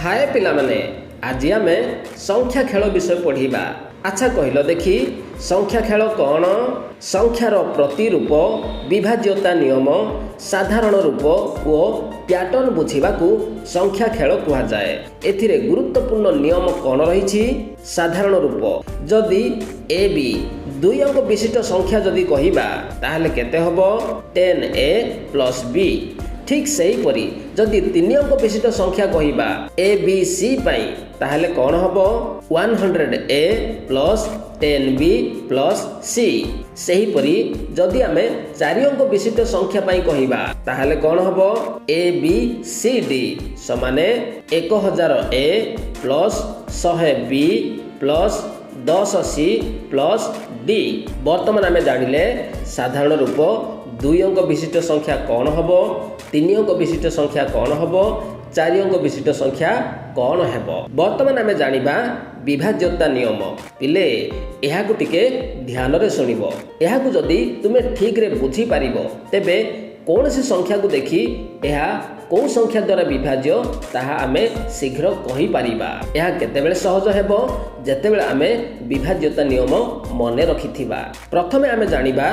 हाय पिला माने आज आम संख्या खेल विषय पढ़ा। अच्छा कहल देखी संख्या खेल कौन? संख्यार प्रतिरूप, विभाज्यता नियम, साधारण रूप और पैटर्न बुझाक संख्या खेल कहुए। एथिरे गुरुत्वपूर्ण नियम कौन रही? साधारण रूप जदि ए बी दुई अंक विशिष्ट संख्या जदि कहवा ताहले केते हबो 10a + b। ठीक सेहीपरि जदि 3 अंक विशिष्ट संख्या कहवा ए बी सी पाई ताहले कौन हबो 100a + 10b + c। सेहीपरि जदि आमे 4 अंक विशिष्ट संख्या पाई कहवा ताहले कौन हबो ए बी सी डी समाने 1000a + 100b + 10c + d। वर्तमान आमे जानिले साधारण रूप 2 अंक विशिष्ट संख्या कौन हबो, 3 अंक विशिष्ट संख्या कौन हबो, 4 अंक विशिष्ट संख्या कौन हेबो। वर्तमान आमे जानिबा विभाज्यता नियम। पिले एहाकु टिके ध्यान रे सुनिबो। एहाकु जदि तुमे ठीक रे बुझी पारिबो तेबे कौन सी संख्या को देखी यह कौ संख्या द्वारा विभाज्य ताहा आमे शीघ्र कहि पारिबा। यह केतेबेले सहज हेबो जेतेबेले आमे विभाज्यता नियम मने रखिथिबा। प्रथमे आमे जानिबा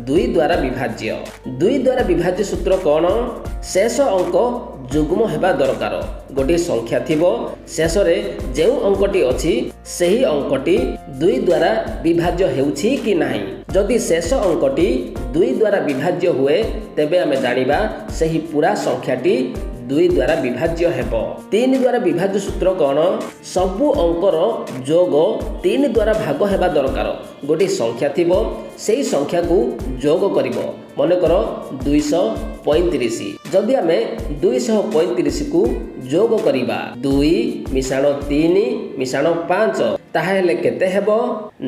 2 द्वारा विभाज्य। 2 द्वारा विभाज्य सूत्र कौन? शेष अंक जुग्म हेबा दरकार। गोटे संख्या थिबो शेष रे जेउ अंकटी अछि सेही अंकटी 2 द्वारा विभाज्य हेउछि कि नाही। जदि शेष अंकटी 2 द्वारा विभाज्य हुए तेबे आमे जानिबा सेही पूरा संख्याटी 2 द्वारा विभाज्य हेबो। 3 द्वारा विभाज्य सूत्र कौन? सबु अंकर जोग 3 द्वारा भाग हेबा दरकार। गोटे संख्या थिबो सेही संख्या को जोग करिवो। मन कर 235। जदि आमे 235 को जोग करिबा 2 मिसाण 3 मिसाण 5 ताहेले केते हेबो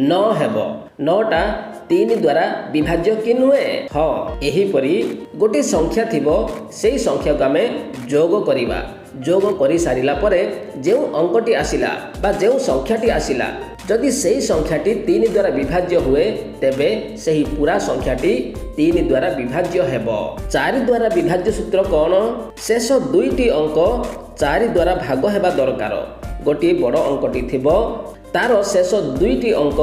9 हेबो। 9टा 3 द्वारा विभाज्य कि नुहे? हाँ, एही परी गोटे संख्या थिबो सेही संख्या को आमे जोग करिबा। जोग करि सारिला परे जेउ अंकटी आसिला बा जेउ संख्याटी आसिला जदि सेही संख्याटी 3 द्वारा विभाज्य हुए तेबे सेही पूरा संख्याटी 3 द्वारा विभाज्य हेबो। 4 द्वारा विभाज्य सूत्र कौन? शेष 2टी अंक 4 द्वारा भाग हेबा दरकार। गोटे बड़ अंकटी थिबो तार शेष 2टी अंक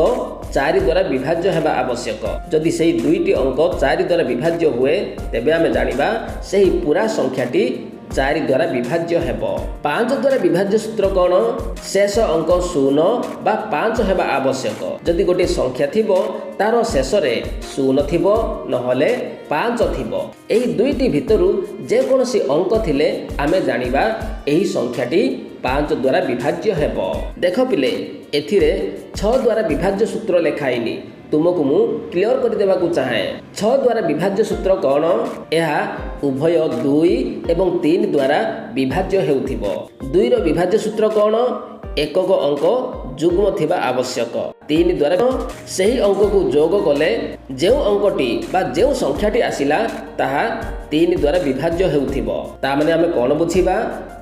4 द्वारा विभाज्य हेबा आवश्यक। जदि सेही 2टी अंक 4 द्वारा विभाज्य हुए तेबे आमे जानिबा सेही पूरा संख्याटी 4 द्वारा विभाज्य हेबो। 5 द्वारा विभाज्य सूत्र कौन? शेष अंक 0 बा 5 हेबा आवश्यक। जदि गोटे संख्या थिबो तार शेष रे 0 थिबो नहले 5 थिबो। एही 2टी भितरु जे कोनोसी अंक थिले आमे जानिबा एही संख्याटी 5 द्वारा विभाज्य हेबो। देख पिले एथिरे 6 द्वारा विभाज्य सूत्र लेखाइनी तुमको मु क्लियर कर देबाकू चाहे। 6 द्वारा विभाज्य सूत्र कौन? यह उभय 2 एवं 3 द्वारा विभाज्य हेउथिबो। 2 रो विभाज्य सूत्र कौन? एकक अंक जुग्म थिबा आवश्यक। 3 द्वारा सही अंक को जोग कले जेउ अंकटी बा जेउ संख्याटी आसिला ताहा 3 द्वारा विभाज्य हेउथिबो। ता माने आमे कोन बुझिबा?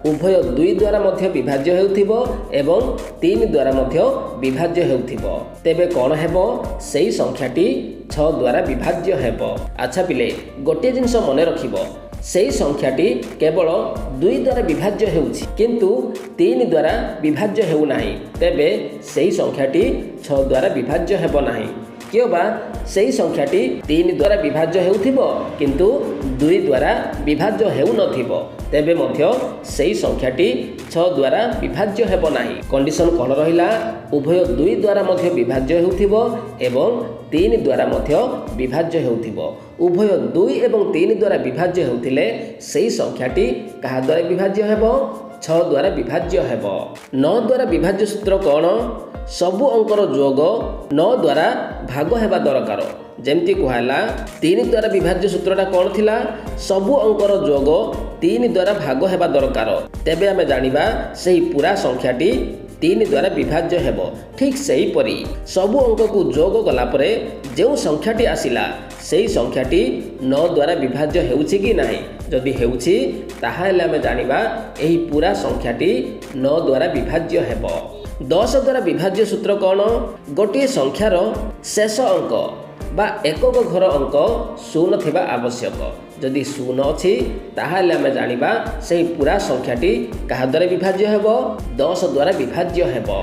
उभय 2 द्वारा मध्य विभाज्य हेउथिबो एवं 3 द्वारा मध्य विभाज्य हेउथिबो। तेबे कोन हेबो? सेही संख्याटी 6 द्वारा विभाज्य हेबो। अच्छा पिले गोटे जिंस मने रखिबो सेही संख्याटी केवल 2 द्वारा विभाज्य हेउछि किंतु 3 द्वारा विभाज्य हेउ नाही। तेबे सेही संख्याटी 6 द्वारा विभाज्य हेबो नाही। क्योबा सेही संख्याटी 3 द्वारा विभाज्य हेउथिबो किंतु 2 द्वारा विभाज्य हेउ नथिबो तेबे मध्य सेही संख्याटी 6 द्वारा विभाज्य हेबो नाही। कंडीशन कोन रहिला? उभय 2 द्वारा मध्य विभाज्य हेउथिबो एवं 3 द्वारा मध्य विभाज्य हेउथिबो। उभय 2 एवं 3 द्वारा विभाज्य हेउथिले सेही संख्याटी कहा द्वारा विभाज्य हेबो? 6 द्वारा विभाज्य हेबो। 9 द्वारा विभाज्य सूत्र कौन? सबु अंकर जोग 9 द्वारा भाग हेबा दरकार। जेमती कहला 3 द्वारा विभाज्य सूत्रटा कौन थिला? सबु अंकर जोग 3 द्वारा भाग हेबा दरकार। तेबे आमे जानिबा सेही पूरा संख्याटी 3 द्वारा विभाज्य हेबो। ठीक सेही परी सबु अंक को जोग कला परे जेउ संख्याटी आसिला सेही संख्याटी 9 द्वारा विभाज्य हेउछि कि नाही। जदि हेउछि ताहाले आमे जानिबा एही पूरा संख्याटी 9 द्वारा विभाज्य हेबो। 10 द्वारा विभाज्य सूत्र कौन? गोटे संख्यार शेष अंक बा एकक घर अंक 0 थिबा आवश्यक। जदि शून्य अच्छी ताहले आमे जानिबा सेही पूरा संख्याटी कहा द्वारा विभाज्य हेबो 10 द्वारा विभाज्य हेबो।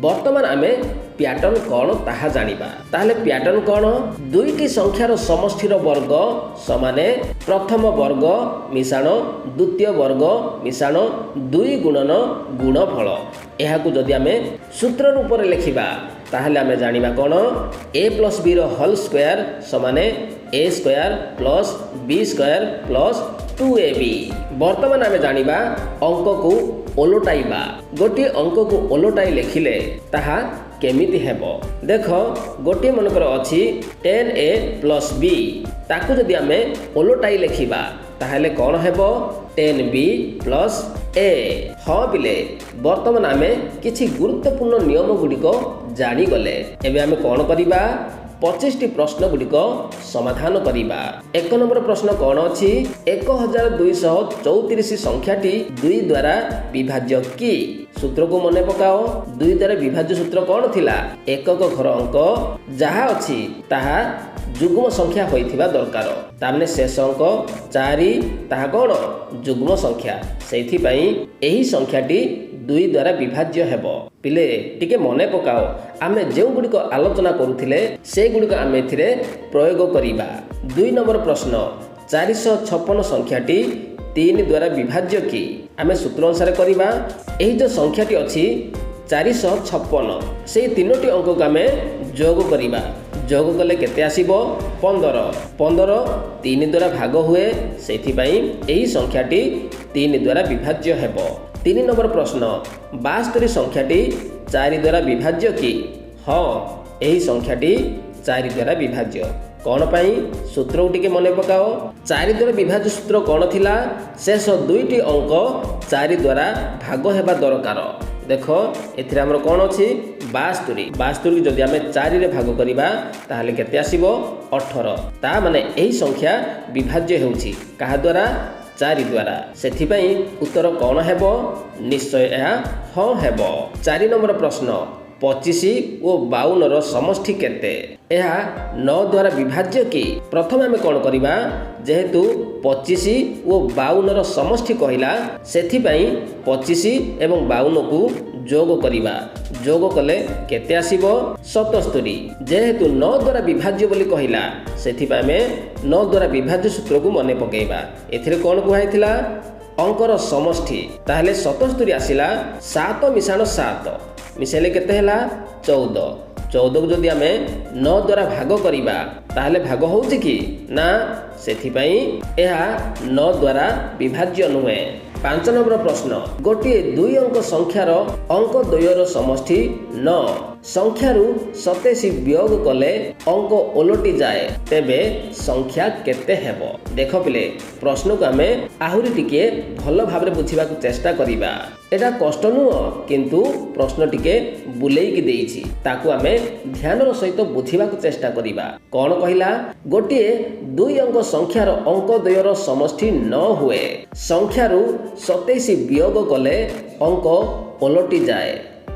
वर्तमान आमे पैटर्न कौन ताहा जानिबा। ताहले पैटर्न कौन दुईटी संख्यार समष्टिर वर्ग समाने प्रथम वर्ग मिशाण द्वितीय वर्ग मिशाण 2 गुणन गुणफल। एहाकु जदि आमे सूत्र रूप में लिखिबा ताहले आमे जानिबा कौन a + b रो होल स्क्वायर समाने a square plus b square plus 2ab। वर्तमान आमे जानिबा अंक को ओलटाइबा। गोटे अंक को ओलटाई लिखिले ताहा केमिति हेबो। देख गोटे मनकर अछि 10a + b ताकु जदि आमे ओलटाई लिखिबा ताहले कौन हेबो 10b + a। हाँ पिले वर्तमान आमे किछि गुरुत्वपूर्ण नियम गुड़िक जानी गले। एबे आमे कौन करिबा 25टी प्रश्न गुड़िक समाधान करिबा। 1 नंबर प्रश्न कौन अछि 1234 संख्याटी 2 द्वारा विभाज्य कि। सूत्र को मने पकाओ 2 द्वारा विभाज्य सूत्र कौन थिला एकक घर अंक जहा अछि ताहा जुग्म संख्या होइथिबा दरकार। तामने शेष अंक 4 ताहा कौन जुग्म संख्या सेथि पई एही संख्याटी 2 द्वारा विभाज्य हेबो। पिले टिके मने पकाओ आमे जेउ गुड़िक आलोचना करुथिले से गुड़िक आमे एथिरे प्रयोग करिबा। 2 नंबर प्रश्न 456 संख्याटी 3 द्वारा विभाज्य कि। आमे सूत्र अनुसार करिबा एही जो संख्याटी अछि 456 से तीनोटी अंक को आमे जोग करिबा। जोग कले केते आसीबो 15 15 3 द्वारा भाग हुए सेथि पई एही संख्याटी 3 द्वारा विभाज्य हेबो। 3 नंबर प्रश्न 72 संख्याटी 4 द्वारा विभाज्य कि। हाँ एही संख्याटी 4 द्वारा विभाज्य। कौन पाई सूत्र टिके मने पकाओ 4 द्वारा विभाज्य सूत्र कौन थिला शेष 2टी अंक 4 द्वारा भाग हेबा दरकार। देख एथिरे हमर कौन अछि 72 जदि आमे 4 रे भाग करिबा ताहले केते आसीबो 18। ता माने एही संख्या विभाज्य हेउछि कहा द्वारा 4 द्वारा। सेथि पई उत्तर कौन हेबो निश्चय यह हाँ हेबो। 4 नंबर प्रश्न 25 और 52 रो समष्टि केते। यह 9 द्वारा विभाज्य कि। प्रथम आमे कौन करिबा जेहेतु 25 और 52 रो समष्टि कहिला सेथि पई 25 एवं 52 को जोग करिबा। जोग कले केते आसीबो 77। जेहेतु 9 द्वारा विभाज्य बोली कहिला सेथि पई आमे 9 द्वारा विभाज्य सूत्र को मने पकेइबा। एथिरे कौन कुहाइथिला अंकर समष्टि ताहले 77 आसिला 7 मिशाण 7 मिसेले केते हैला 14। 14 को जदि आमे 9 द्वारा भाग करिबा ताहले भाग होउछि कि ना सेथि पई एहा 9 द्वारा विभाज्य नुहे। 5 नंबर प्रश्न गोटे 2 अंक संख्यार अंक द्वयर समष्टि 9 संख्यारु 27 वियोग कले अंक ओलटी जाए तेबे संख्या केते हेबो। देख पिले प्रश्न को आमे आहुरी टिके भल भाबरे बुझिबा को चेष्टा करिबा। एटा कष्ट नुह किंतु प्रश्न टिके बुलेई देइछि ताकू आमे ध्यानर सहित बुझिबा को चेष्टा करिबा। कौन कहिला गोटे 2 अंक संख्यार अंक द्वयर समष्टि 9 हुए संख्यारु 27 वियोग कले अंक ओलटी जाए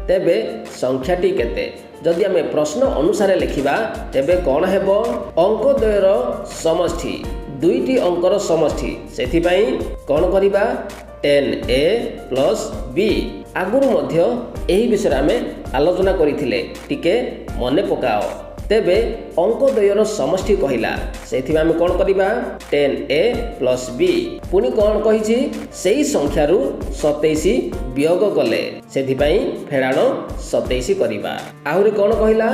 तेबे संख्याटी केते। जदि आमे प्रश्न अनुसार लिखिबा तेबे कौन हेबो अंक द्वयर समष्टि 2टी अंकर समष्टि सेथि पई कौन करिबा 10a + b। आगुरु मध्य एही विषय आमे आलोचना करिथिले टिके मने पकाओ। तेबे अंक द्वयर समष्टि कहिला सेथि आमे कोन करिबा 10a + b। पुनी कोन कहिछि सेही संख्यारु 27 वियोग कले सेथि पई फेडाण 27 करिबा। आहुरी कोन कहिला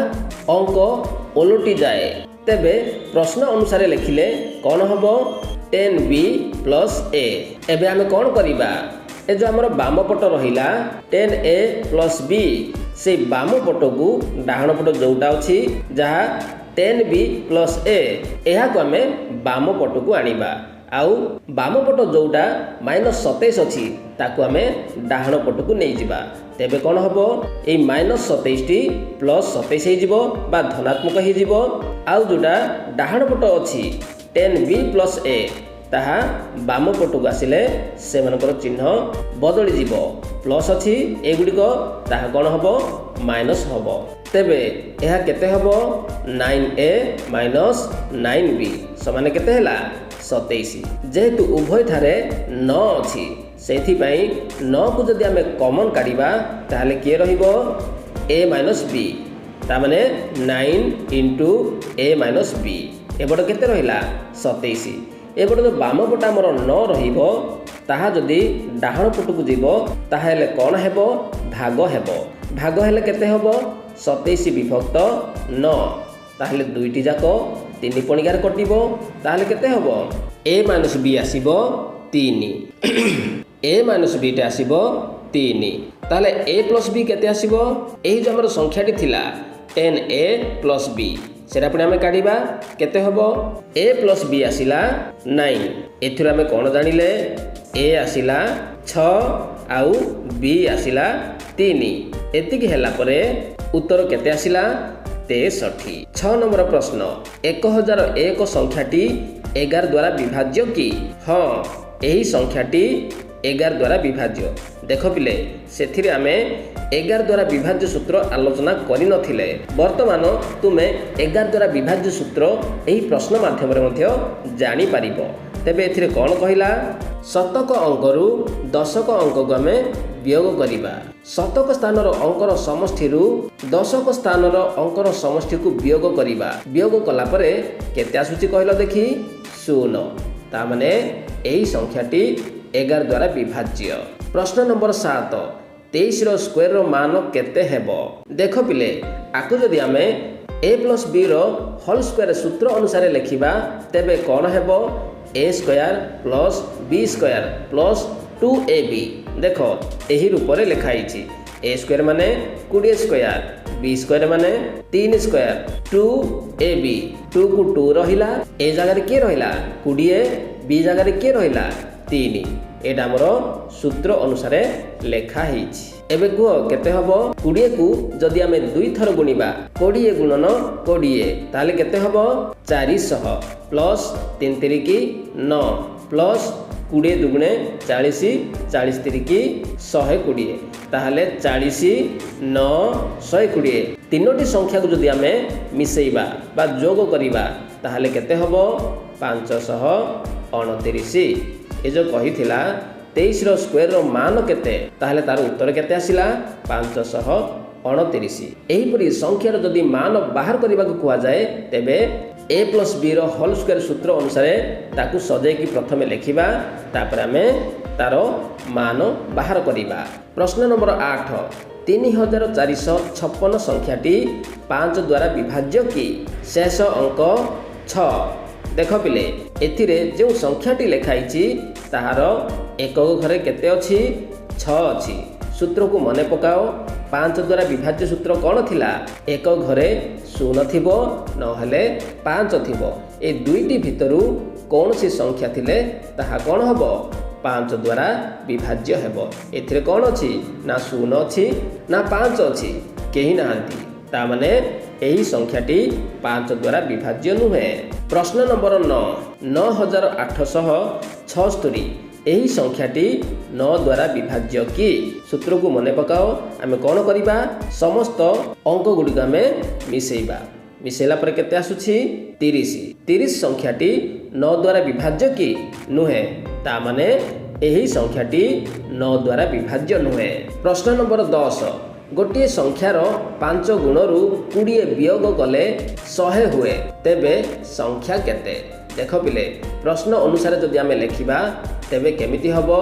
अंक ओलटी जाए तेबे प्रश्न अनुसार लिखिले कोन हबो 10b + a। एबे आमे कोन करिबा ए जो हमर बाम पट रहिला 10a + b से बाम पट को डाहण पट जोटा अछि जहा 10b + a एहा को आमे बाम पट को आनिबा। आउ बाम पट जोटा -27 अछि ताकू आमे डाहण पट को नै जिबा। तेबे कोन हबो ए -27 टी +27 हे जिवो बा धनात्मक हे जिवो। आउ जोटा डाहण पट अछि 10b + a ताहा बाम पटू आसिले से मनकर चिन्ह बदली जीवो प्लस अछि एगुड़िक ताहा कौन हबो माइनस हबो। तेबे यह केते हबो 9a - 9b समान केते हैला 27। जेहेतु उभय ठारे 9 अछि सेथिपाई 9 को जदि आमे कॉमन काढिबा ताहाले के रहिबो a minus b तामाने 9 into a minus b एबड केते रहिला 27। एबड जो बाम पट हमर 9 रहिबो ताहा जदि डाहण पटकु जीवो ताहाले कोन हेबो भाग हेबो। भाग हेले केते हेबो 27 विभक्त 9 ताहाले दुईटी जाको 3 पणिकार कटिबो ताहाले केते हेबो a minus b आसीबो 3 a minus b टे आसीबो 3 ताहाले a प्लस b केते आसीबो एही जो हमर संख्याटी थिला 10a प्लस b सेटा पुणी आमे काढिबा केते हेबो a प्लस b आसिला 9 एथिरो आमे कोन जानिले a आसिला 6 आउ b आसिला 3 एतिकी हेला परे उत्तर केते आसिला 63। 6 नंबर प्रश्न 1001 संख्याटी 11 द्वारा विभाज्य कि हाँ यही संख्याटी 11 द्वारा विभाज्य। देख पिले सेथिरे आमे 11 द्वारा विभाज्य सूत्र आलोचना करि नथिले वर्तमान तुमे 11 द्वारा विभाज्य सूत्र एही प्रश्न माध्यम रे मध्य जानि पारिबो। तेबे एथिरे कोन कहिला शतक अंकरू दशक अंक को आमे वियोग करिबा। शतक स्थानर अंकर समष्टिरू दशक स्थानर अंकर समष्टि को वियोग करिबा। वियोग कला परे केते आसुची कहलो देखि 0 ता माने एही संख्याटी 11 द्वारा विभाज्य। प्रश्न नंबर 7 23 रो स्क्वायर रो मान केते हेबो। देख पिले आकु जदि आमे a प्लस b रो होल स्क्वायर सूत्र अनुसार लिखिबा तेबे कोन हेबो a square plus b square plus 2ab। देख एही रूप रे लिखाइछि a स्क्वायर माने 20 स्क्वायर b स्क्वायर माने 3 स्क्वायर 2ab 2 को 2 रहिला ए जगह रे के रहिला 20 b जगह रे के रहिला 3 एटा हमर सूत्र अनुसार लेखा हेछि। एबे को केते हबो 20 को जदि आमे दुई थर गुणिबा 20 गुणन 20 ताले केते हबो 400 प्लस 3 3 की 9 प्लस 20 दुगुणे 40 40 3 की 120 ताहले 40 9 120 तीनोटी संख्या को जदि आमे मिसेइबा बा जोग करिबा ताहले केते हबो 529। ए जो कहिथिला 23 रो स्क्वायर रो मान केते ताहले तार उत्तर केते आसिला 529। एही परि संख्यार जदि मान बाहर करबा को कुआ जाए तेबे a प्लस b रो होल स्क्वायर सूत्र अनुसार ताकू सजे की प्रथमे लिखिबा तापर आमे तारो मान बाहर करिबा। प्रश्न नंबर 8 3456 संख्याटी 5 द्वारा विभाज्य कि शेष अंक 6। देख पिले एथिरे जो संख्याटी लिखाइछि ताहार एकक घरे केते अछि 6 अछि। सूत्र को मने पकाओ 5 द्वारा विभाज्य सूत्र कौन थिला एक घरे 0 थिबो नहले 5 थिबो। ए दुईटी भितरु कौन सी संख्या थिले ताहा कौन हबो 5 द्वारा विभाज्य हेबो। एथिरे कौन अछि ना 0 अछि ना 5 अछि केही नाहंती ता माने एही संख्याटी 5 द्वारा विभाज्य नुहे। प्रश्न नंबर 9 9876 एही संख्याटी 9 द्वारा विभाज्य कि सूत्र को मने पकाओ आमे कौन करिबा समस्त अंक गुडिक आमे मिसेइबा मिसेला पर केते आसुछि 30 संख्याटी 9 द्वारा विभाज्य कि नुहे ता माने एही संख्याटी 9 द्वारा विभाज्य नुहे। प्रश्न नंबर 10 गोटे संख्यार 5 गुणरू 20 वियोग कले 100 हुए तेबे संख्या केते। देख पिले प्रश्न अनुसार जदि आमे लिखिबा तेबे केमिति हबो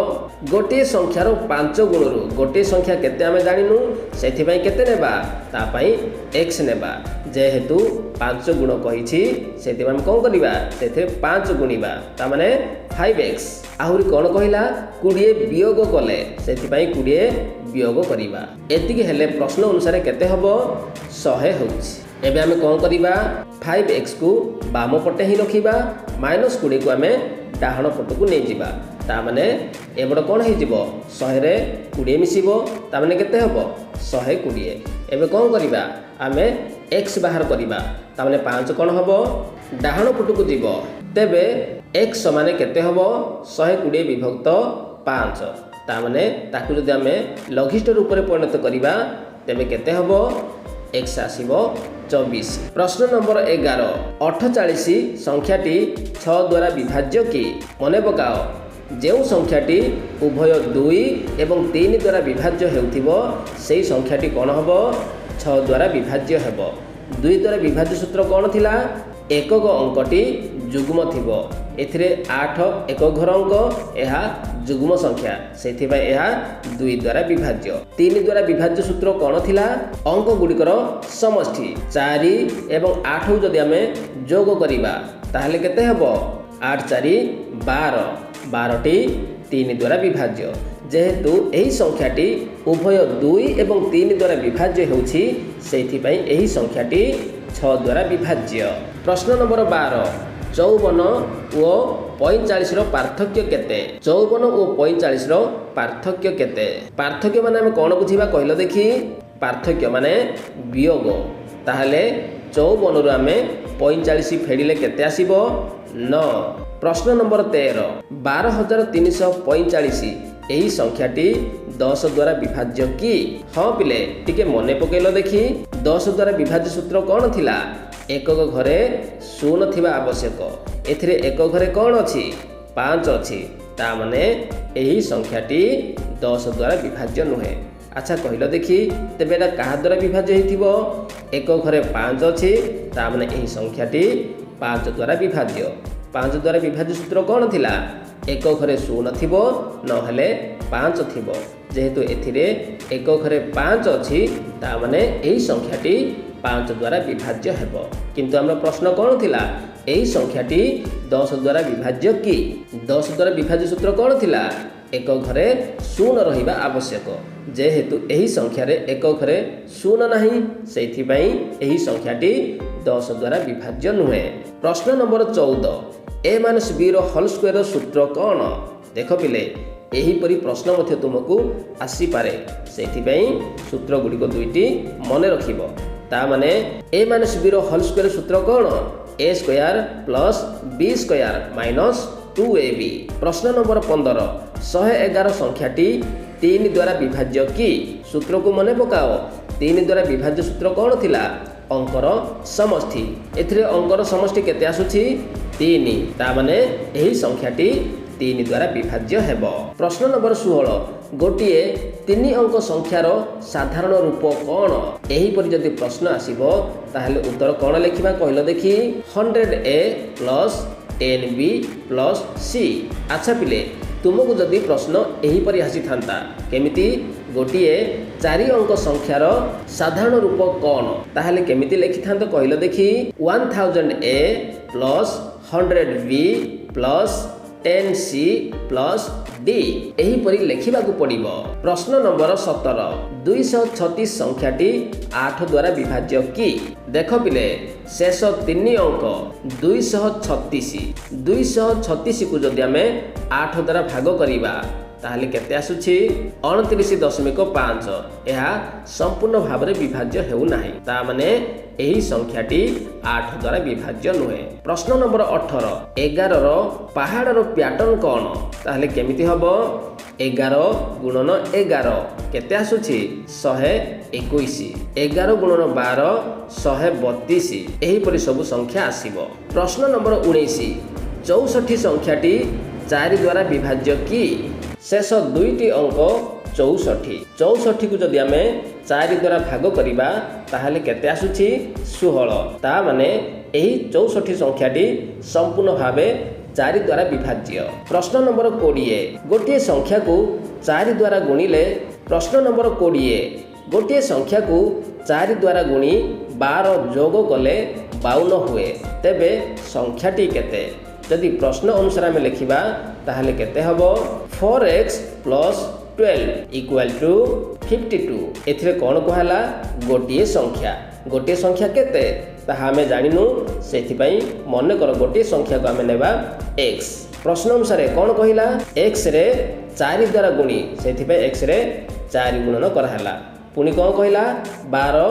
गोटे संख्यार 5 गुणरू गोटे संख्या केते आमे जानिनु सेथि पई केते नेबा ता पई x नेबा जेहेतु 5 गुण कहिछि सेथि हम कोन करिबा सेथे 5 गुणिबा ता माने 5x। आहुरी कोन कहिला 20 वियोग कले सेथि पई 20 वियोग करिबा एतिके हेले प्रश्न अनुसार केते हबो 100 होउछि। एबे आमे कोन करिबा 5x को बाम पटे ही रखिबा -20 को आमे डाहण पट को नै जिबा ता माने एबड कोन हे जिवो 100 रे 20 मिसिबो ता माने केते हबो 120। एबे कोन करिबा आमे x बाहर करिबा ता माने 5 कोन हबो डाहण पट को जिवो तेबे x समान केते हबो 120 विभक्त 5 ता माने ताकु जदि आमे लघिष्ठ रूप रे परिणत करिबा तेबे केते हबो x आसीबो 24। प्रश्न नंबर 11 48 संख्याटी 6 द्वारा विभाज्य कि मन पकाओ जो संख्याटी उभय 2 एवं 3 द्वारा विभाज्य हेउथिबो सेही संख्याटी कोन हबो 6 द्वारा विभाज्य हेबो। 2 द्वारा विभाज्य सूत्र कोन थिला एकक अंकटी जुग्म थिबो एथिरे 8 एक घर अंक एहा जुग्म संख्या सेथि पय एहा 2 द्वारा विभाज्य। 3 द्वारा विभाज्य सूत्र कोन थिला अंक गुडिकर समष्टि 4 एवं 8 जदि हमें जोग करिबा ताहले केते हबो 8 4 12 12टी 3 द्वारा विभाज्य। जेहेतु एही संख्याटी उभय 2 एवं 3 द्वारा विभाज्य हेउछि सेथि पय एही संख्याटी 6 द्वारा विभाज्य। प्रश्न नंबर 12 54 ओ 45 रो पार्थक्य केते 54 ओ 45 रो पार्थक्य केते। पार्थक्य माने हम कोन बुझिबा कहलो देखि पार्थक्य माने वियोग ताहले 54 रो हमें 45 फेडिले केते आसीबो 9। प्रश्न नंबर 13 12345 एही संख्याटी 10 द्वारा विभाज्य कि हाँ पिले टिके मने पकेलो देखि 10 द्वारा विभाज्य सूत्र कोन थिला एकक घरे शून्य थिबा आवश्यक एथिरे एक घरे कोन अछि 5 अछि ता माने एही संख्याटी 10 द्वारा विभाज्य नुहे। अच्छा कहलो देखि तेबेटा कहा द्वारा विभाज्य हेथिबो एक घरे 5 अछि ता माने एही संख्याटी 5 द्वारा विभाज्य। 5 द्वारा विभाज्य सूत्र कोन थिला एक घरे शून्य थिबो नहले 5 थिबो जेहेतु एथिरे एक घरे 5 अछि ता माने एही संख्याटी 5 द्वारा विभाज्य हेबो। किंतु हमर प्रश्न कोन थिला एही संख्याटी 10 द्वारा विभाज्य कि 10 द्वारा विभाज्य सूत्र कोन थिला एक घरे शून्य रहिबा आवश्यक जेहेतु एही संख्या रे एक घरे शून्य नाही सेथि पई एही संख्याटी 10 द्वारा विभाज्य नुहे। प्रश्न नंबर 14 a - b रो होल स्क्वायर सूत्र कोन देख पिले एही परि प्रश्न मध्य तुमको आसी पारे सेथि पई सूत्र गुडी को दुईटी मने रखिबो ता माने a - b रो होल स्क्वायर सूत्र कोन a square plus b square minus 2ab। प्रश्न नंबर 15 111 संख्याटी 3 द्वारा विभाज्य कि सूत्र को मने पकाओ 3 द्वारा विभाज्य सूत्र कोन थिला अंकर समष्टि एथिरे अंकर समष्टि केते आसुछि 3 ता माने एही संख्याटी 3 द्वारा विभाज्य हेबो। प्रश्न नंबर 16 गोटिए 3 अंक संख्यार साधारण रूप कोन एही परि जदि प्रश्न आसीबो ताहले उत्तर कोन लिखिबा कहलो देखि 100a plus 10b plus c। अच्छा पिले तुमको जदि प्रश्न एही परि आसी थांता केमिति गोटिए 4 अंक संख्यार साधारण रूप कोन ताहले केमिति लिखि थांतो कहलो देखि 1000a plus 100b plus 10c plus d एही परि लेखिबाकू पड़िबो। प्रश्न नंबर 17 236 संख्याटी 8 द्वारा विभाज्य कि देख पिले शेष 3 अंक 236 को जदि हमें 8 द्वारा भाग करिबा ताहले केते आसुछि 29.5 एहा संपूर्ण भाव रे विभाज्य हेउ नाही ता माने एही संख्याटी 8 द्वारा विभाज्य नुहे। प्रश्न नंबर 18 11 रो पहाड़ रो पैटर्न कोन ताहले केमिति हबो 11 गुणन 11 केते आसुछि 121 11 गुणन 12 132 एही परि सब संख्या आसीबो। प्रश्न नंबर 19 64 संख्याटी 4 द्वारा विभाज्य कि शेष 2टी अंक 64 को जदि आमे 4 द्वारा भाग करिबा ताहले केते आसुछि 16 ता माने एही 64 संख्याटी संपूर्ण भावे 4 द्वारा विभाज्य। प्रश्न नंबर 20 गोटिए संख्या को 4 द्वारा गुणिले प्रश्न नंबर 20 गोटिए संख्या को 4 द्वारा गुणी 12 जोग कले 52 हुए तेबे संख्याटी केते जदि प्रश्न अनुसार आमे लिखिबा ताहले केते हबो 4x प्लस 12 इक्वल टू 52 एथिरे कोन कहला गोटिए संख्या केते ताहा हमें जानिनु सेथि पई मन कर गोटिए संख्या को हमें नेबा x। प्रश्न अनुसार कोन कहिला x रे 4 द्वारा गुणी सेथि पई x रे 4 गुणन करहला पुनी कोन कहिला 12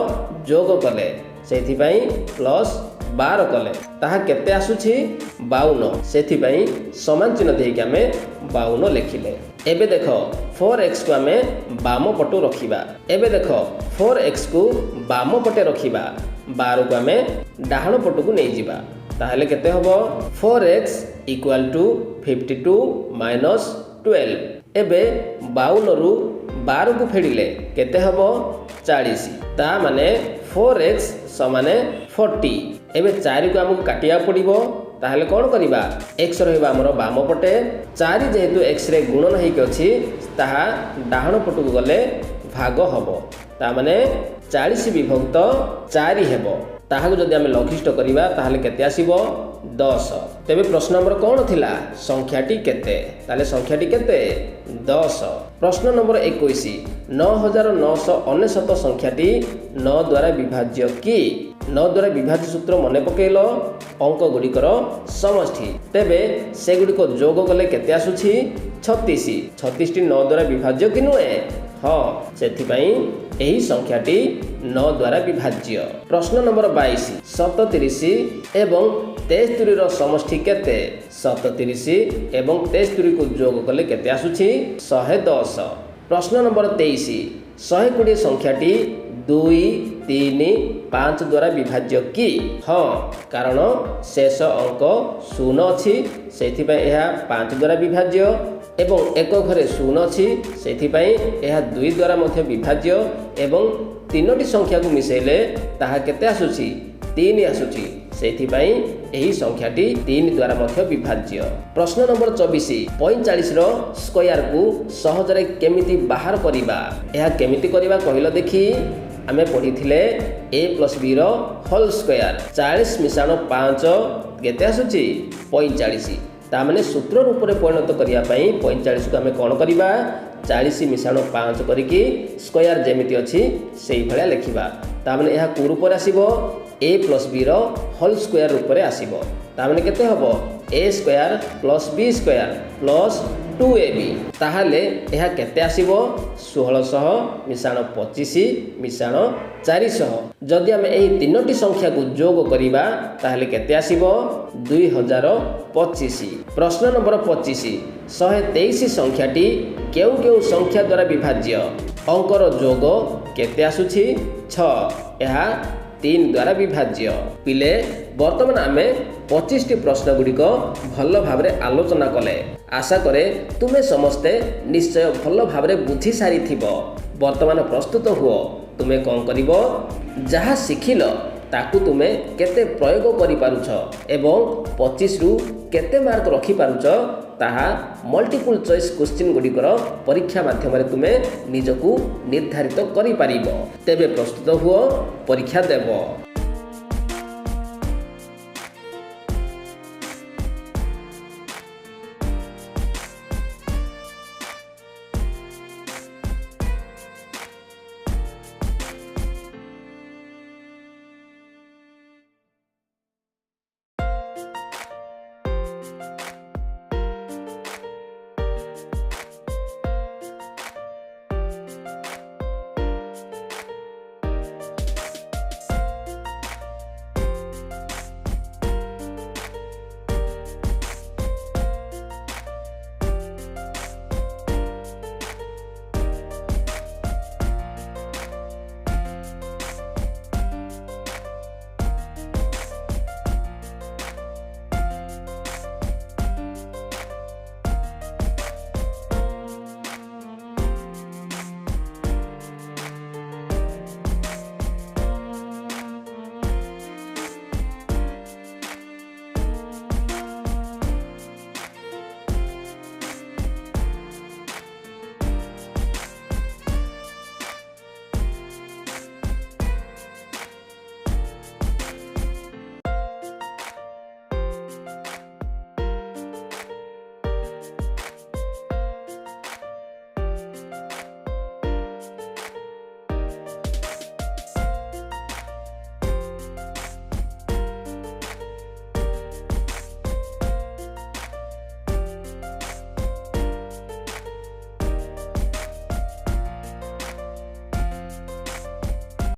जोग कले सेथि पई प्लस 12 कले ताहा केते आसुछि 52 सेथि पई समान चिन्ह देके हमें 52 लिखिले। एबे देख 4x को आमे बाम पटु रखिबा। एबे देख 4x को बाम पटे रखिबा, 12 को आमे डाहाण पटु को नहीं जिबा। ताहले केते हबो 4x इक्वल टू 52 माइनस 12। एबे 52 रु 12 को फेडिले केते हबो 40। ता माने 4x समाने 40। एबे 4 को हमको काटिया पड़िबो। ताहले कौन करिबा x रहिबा हमरो बाम पटे, 4 जेहेतु x रे गुणन हेक अछि ताहा डाहाण पटु को गले भाग हबो। ता माने 40 विभक्त 4 हेबो। ताहाको जदि आमे लघिष्ठ करिबा ताहले केते आसीबो 10। तेबे प्रश्न नंबर कौन थिला संख्याटी केते, ताले संख्याटी केते 10। प्रश्न नंबर 21 9999 संख्याटी 9 द्वारा विभाज्य कि? 9 द्वारा विभाज्य सूत्र मने पकेइलो अंक गुड़िकर समष्टि। तेबे से गुड़िक जोग कले केते आसुछि 36। 36 टी 9 द्वारा विभाज्य कि नुहे? हाँ, सेथिपाई एही संख्याटी 9 द्वारा विभाज्य। प्रश्न नंबर 22 37 एवं 73 रो समष्टि केते? 37 एवं 73 को जोग कले केते आसुछि 110। प्रश्न नंबर 23 120 संख्याटी 2, 3, 5 द्वारा विभाज्य कि? हाँ, कारण शेष अंक 0 अछि सेथिपाई एहा 5 द्वारा विभाज्य एवं एक घरे 0 अछि सेथिपाई एहा 2 द्वारा मध्य विभाज्य एवं 3टी संख्या को मिसेले ताहा केते आसुछि 3 आसुछि सेथिपाई एही संख्याटी 3 द्वारा मध्य विभाज्य। प्रश्न नंबर 24 45 रो स्क्वायर को सहजरे केमिति बाहर करिबा? एहा केमिति करिबा कहिलो देखि। आमे पढ़िथिले a + b रो होल स्क्वायर 40 मिसाण 5 केते आसुछि 45। ता माने सूत्र रूप में परिणत करिया पई 45 को आमे कोन करिबा 40 मिसाण 5 करिकी स्क्वायर जेमिति अछि सेही भलिया लेखिबा। ता माने एहा को रूप रे आसीबो a + b रो होल स्क्वायर रूप में आसीबो। ता माने केते हबो a square + b square + 2ab। ताहाले एहा केते आसीबो 1600 मिसाण 25 मिसाण 400। जदि आमे एही तीनोटी संख्या को जोग करिबा ताहाले केते आसीबो 2025। प्रश्न नंबर 25 123 संख्याटी केउ केउ संख्या द्वारा विभाज्य? अंकर जोग केते आसुछि 6, एहा 3 द्वारा विभाज्य। पिले वर्तमान आमे 25टी प्रश्न गुड़िक भल भाव आलोचना कले। आशा करे तुमे समस्ते निश्चय भल भाव बुझी सारी थिबो। वर्तमान प्रस्तुत हुओ, तुमे कौन करिबो जहा शिखिल ताकू तुमे केते प्रयोग करि पारुछ एवं 25 रु केते मार्क रखि पारुछ ताहा मल्टीपल चॉइस क्वेश्चन गुड़िकर परीक्षा माध्यम तुमे निजकू निर्धारित करि पारिबो। तेबे प्रस्तुत हुओ, परीक्षा देबो।